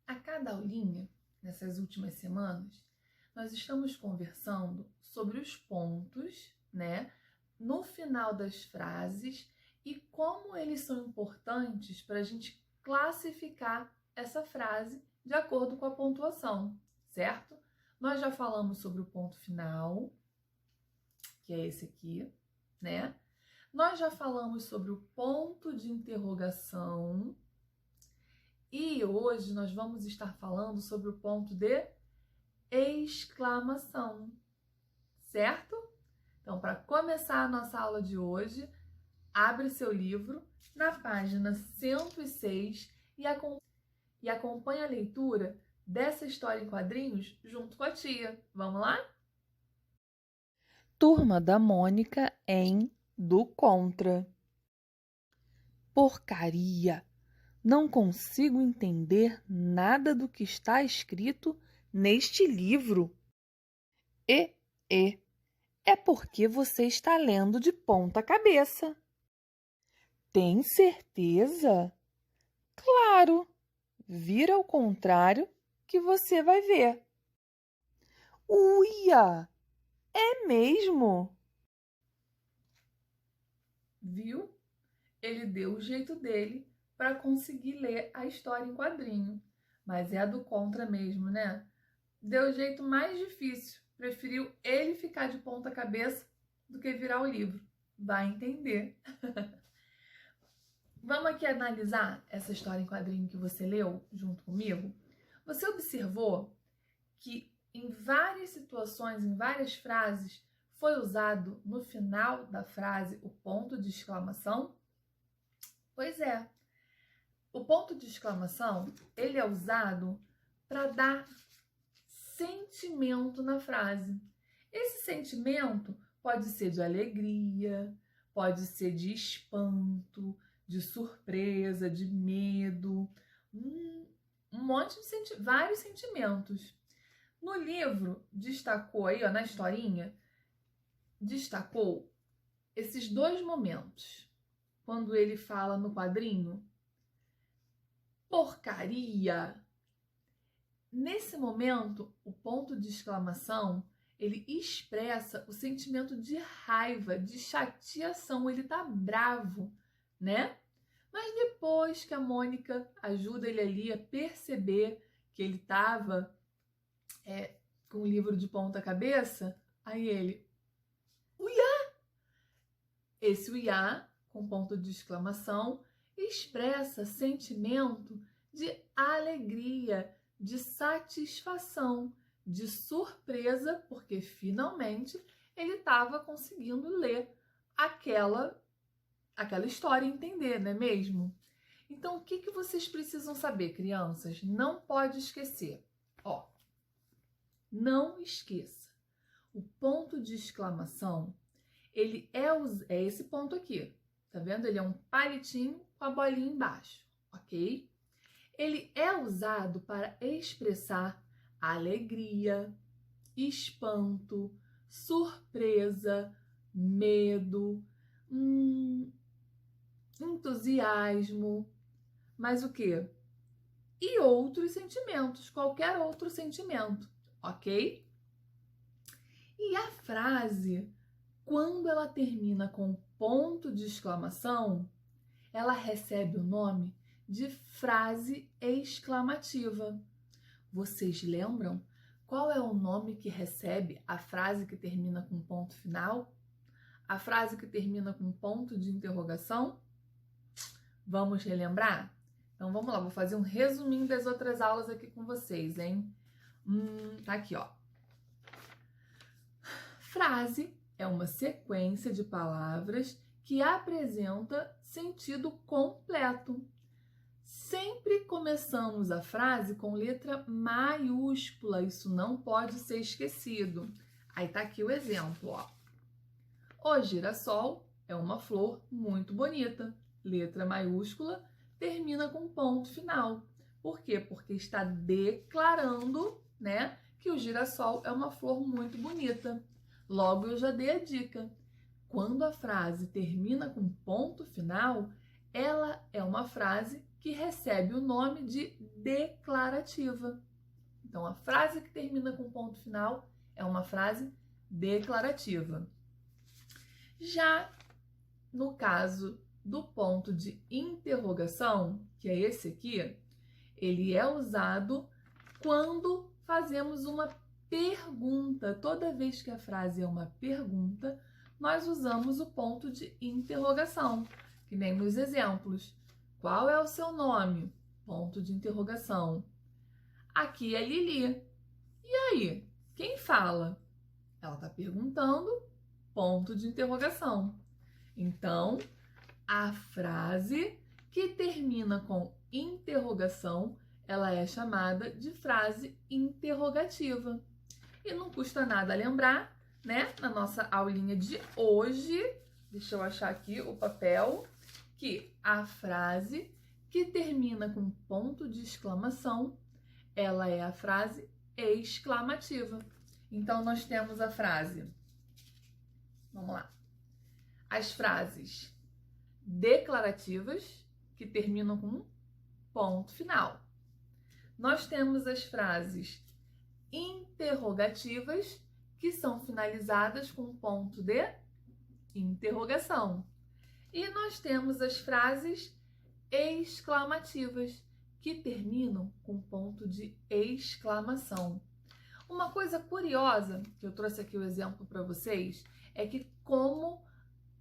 A cada aulinha, nessas últimas semanas, nós estamos conversando sobre os pontos, né, no final das frases e como eles são importantes para a gente classificar essa frase de acordo com a pontuação, certo? Nós já falamos sobre o ponto final, que é esse aqui, né? Nós já falamos sobre o ponto de interrogação e hoje nós vamos estar falando sobre o ponto de exclamação, certo? Então, para começar a nossa aula de hoje, abre seu livro na página 106 e acompanha a leitura dessa história em quadrinhos junto com a tia. Vamos lá? Turma da Mônica em Do Contra. Porcaria! Não consigo entender nada do que está escrito neste livro. É porque você está lendo de ponta cabeça. Tem certeza? Claro! Vira ao contrário que você vai ver. Uia! É mesmo? Viu? Ele deu o jeito dele para conseguir ler a história em quadrinho. Mas é a do contra mesmo, né? Deu o jeito mais difícil. Preferiu ele ficar de ponta cabeça do que virar o livro. Vai entender. Vamos aqui analisar essa história em quadrinho que você leu junto comigo? Você observou que em várias situações, em várias frases, foi usado no final da frase o ponto de exclamação? Pois é. O ponto de exclamação, ele é usado para dar sentimento na frase. Esse sentimento pode ser de alegria, pode ser de espanto, de surpresa, de medo, um monte de vários sentimentos. No livro, destacou aí, ó, na historinha, destacou esses dois momentos. Quando ele fala no quadrinho, porcaria. Nesse momento, o ponto de exclamação, ele expressa o sentimento de raiva, de chateação, ele tá bravo, né? Mas depois que a Mônica ajuda ele ali a perceber que ele tava com o livro de ponta cabeça, aí ele, uiá! Esse uiá, com ponto de exclamação, expressa sentimento de alegria, de satisfação, de surpresa, porque finalmente ele estava conseguindo ler aquela história e entender, não é mesmo? Então, o que vocês precisam saber, crianças? Não pode esquecer. Ó, não esqueça. O ponto de exclamação, ele é esse ponto aqui. Tá vendo? Ele é um palitinho com a bolinha embaixo, ok? Ele é usado para expressar alegria, espanto, surpresa, medo, entusiasmo, mas o quê? E outros sentimentos, qualquer outro sentimento, ok? E a frase, quando ela termina com ponto de exclamação, ela recebe o nome de frase exclamativa. Vocês lembram qual é o nome que recebe a frase que termina com ponto final? A frase que termina com ponto de interrogação? Vamos relembrar? Então vamos lá, vou fazer um resuminho das outras aulas aqui com vocês, hein? Tá aqui, ó. Frase é uma sequência de palavras que apresenta sentido completo. Sempre começamos a frase com letra maiúscula, isso não pode ser esquecido. Aí tá aqui o exemplo, ó. O girassol é uma flor muito bonita. Letra maiúscula, termina com ponto final. Por quê? Porque está declarando, né, que o girassol é uma flor muito bonita. Logo eu já dei a dica. Quando a frase termina com ponto final, ela é uma frase que que recebe o nome de declarativa. Então, a frase que termina com ponto final é uma frase declarativa. Já no caso do ponto de interrogação, que é esse aqui, ele é usado quando fazemos uma pergunta. Toda vez que a frase é uma pergunta, nós usamos o ponto de interrogação, que nem nos exemplos. Qual é o seu nome? Ponto de interrogação. Aqui é Lili. E aí, quem fala? Ela está perguntando, ponto de interrogação. Então, a frase que termina com interrogação, ela é chamada de frase interrogativa. E não custa nada lembrar, né, na nossa aulinha de hoje, deixa eu achar aqui o papel, que a frase que termina com ponto de exclamação, ela é a frase exclamativa. Então, nós temos a frase, vamos lá, as frases declarativas, que terminam com ponto final. Nós temos as frases interrogativas, que são finalizadas com ponto de interrogação. E nós temos as frases exclamativas, que terminam com ponto de exclamação. Uma coisa curiosa, que eu trouxe aqui o exemplo para vocês, é que como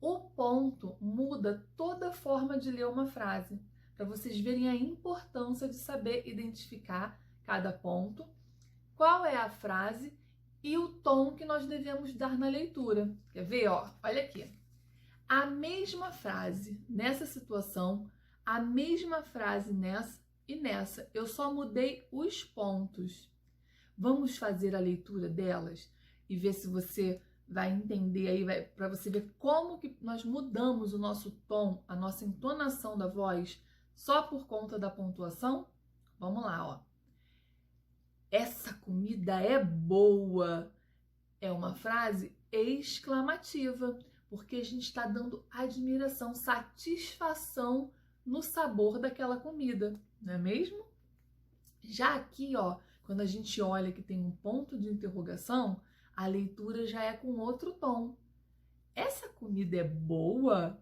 o ponto muda toda a forma de ler uma frase, para vocês verem a importância de saber identificar cada ponto, qual é a frase e o tom que nós devemos dar na leitura. Quer ver? Ó, olha aqui. A mesma frase nessa situação, a mesma frase nessa e nessa. Eu só mudei os pontos. Vamos fazer a leitura delas e ver se você vai entender aí, para você ver como que nós mudamos o nosso tom, a nossa entonação da voz só por conta da pontuação? Vamos lá, ó. Essa comida é boa. É uma frase exclamativa, porque a gente está dando admiração, satisfação no sabor daquela comida, não é mesmo? Já aqui, ó, quando a gente olha que tem um ponto de interrogação, a leitura já é com outro tom. Essa comida é boa?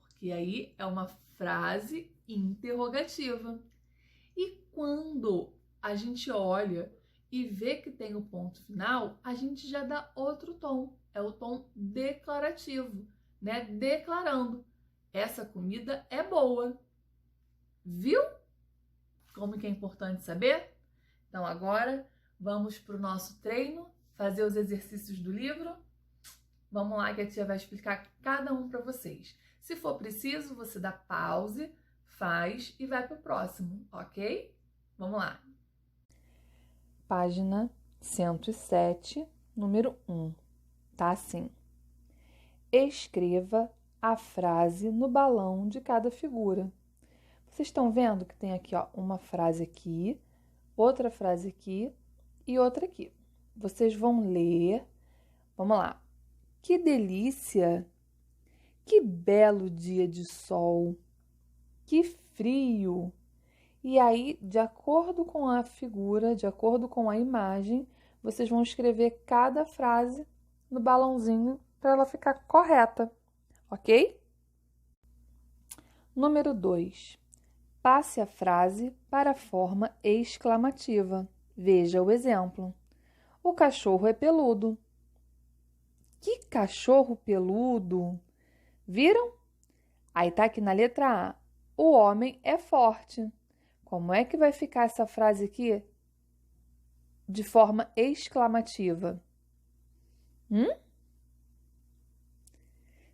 Porque aí é uma frase interrogativa. E quando a gente olha e vê que tem o ponto final, a gente já dá outro tom. É o tom declarativo, né? Declarando. Essa comida é boa. Viu? Como que é importante saber? Então agora vamos para o nosso treino, fazer os exercícios do livro. Vamos lá que a tia vai explicar cada um para vocês. Se for preciso, você dá pause, faz e vai para o próximo, ok? Vamos lá. Página 107, número 1. Tá assim. Escreva a frase no balão de cada figura. Vocês estão vendo que tem aqui, ó, uma frase aqui, outra frase aqui e outra aqui. Vocês vão ler. Vamos lá. Que delícia! Que belo dia de sol! Que frio! E aí, de acordo com a figura, de acordo com a imagem, vocês vão escrever cada frase no balãozinho para ela ficar correta, ok? Número 2. Passe a frase para a forma exclamativa. Veja o exemplo. O cachorro é peludo. Que cachorro peludo! Viram? Aí tá aqui na letra A. O homem é forte. Como é que vai ficar essa frase aqui de forma exclamativa?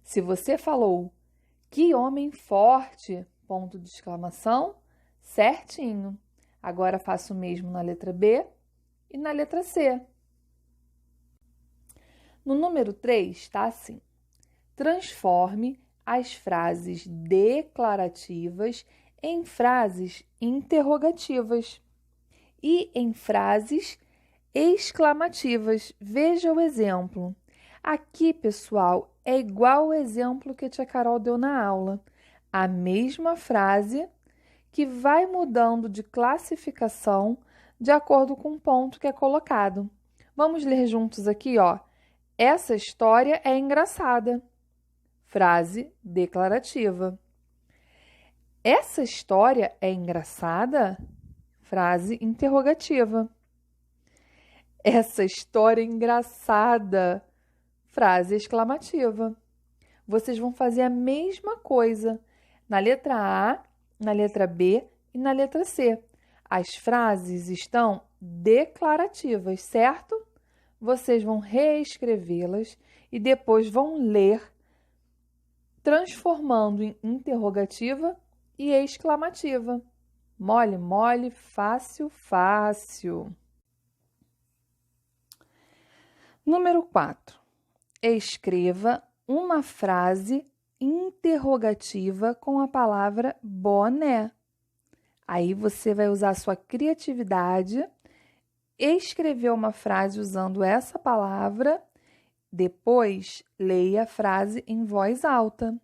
Se você falou, que homem forte, ponto de exclamação, certinho. Agora faço o mesmo na letra B e na letra C. No número 3 está assim. Transforme as frases declarativas em frases interrogativas e em frases exclamativas. Veja o exemplo. Aqui, pessoal, é igual o exemplo que a tia Carol deu na aula. A mesma frase que vai mudando de classificação de acordo com o ponto que é colocado. Vamos ler juntos aqui, ó. Essa história é engraçada. Frase declarativa. Essa história é engraçada? Frase interrogativa. Essa história é engraçada. Frase exclamativa. Vocês vão fazer a mesma coisa na letra A, na letra B e na letra C. As frases estão declarativas, certo? Vocês vão reescrevê-las e depois vão ler, transformando em interrogativa e exclamativa. Mole, mole, fácil, fácil. Número 4. Escreva uma frase interrogativa com a palavra boné. Aí você vai usar a sua criatividade, escrever uma frase usando essa palavra, depois leia a frase em voz alta.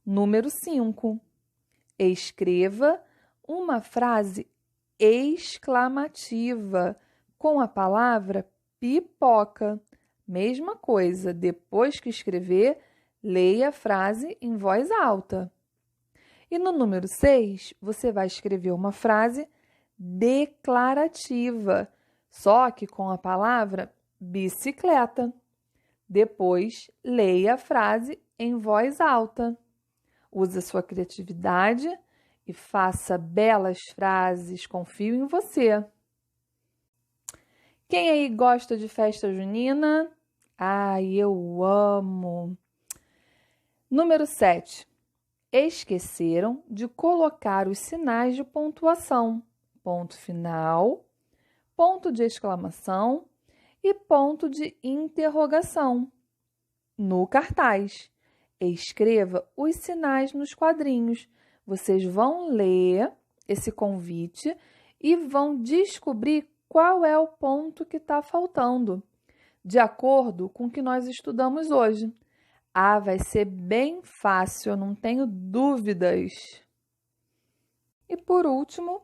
Número 5. Escreva uma frase exclamativa com a palavra pipoca. Mesma coisa, depois que escrever, leia a frase em voz alta. E no número 6, você vai escrever uma frase declarativa, só que com a palavra bicicleta. Depois, leia a frase em voz alta. Use a sua criatividade e faça belas frases. Confio em você. Quem aí gosta de festa junina? Ai, eu amo! Número 7. Esqueceram de colocar os sinais de pontuação. Ponto final, ponto de exclamação e ponto de interrogação no cartaz. Escreva os sinais nos quadrinhos. Vocês vão ler esse convite e vão descobrir qual é o ponto que está faltando, de acordo com o que nós estudamos hoje. Ah, vai ser bem fácil, eu não tenho dúvidas. E por último,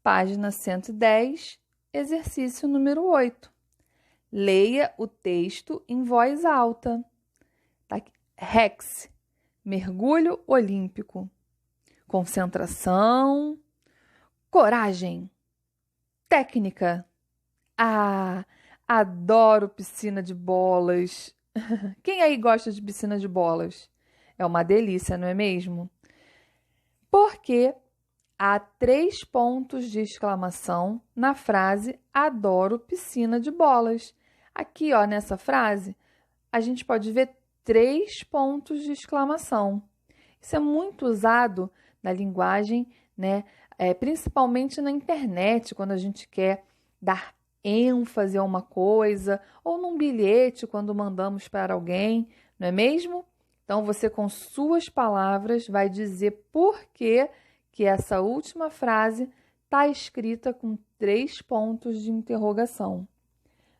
página 110, exercício número 8. Leia o texto em voz alta. Tá aqui. Rex, mergulho olímpico. Concentração, coragem, técnica. Ah, adoro piscina de bolas. Quem aí gosta de piscina de bolas? É uma delícia, não é mesmo? Porque há 3 pontos de exclamação na frase adoro piscina de bolas. Aqui, ó, nessa frase, a gente pode ver 3 pontos de exclamação. Isso é muito usado na linguagem, né? Principalmente na internet, quando a gente quer dar ênfase a uma coisa, ou num bilhete quando mandamos para alguém, não é mesmo? Então, você com suas palavras vai dizer por que essa última frase está escrita com 3 pontos de interrogação.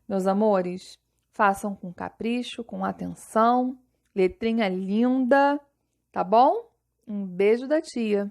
Meus amores, façam com capricho, com atenção, letrinha linda, tá bom? Um beijo da tia!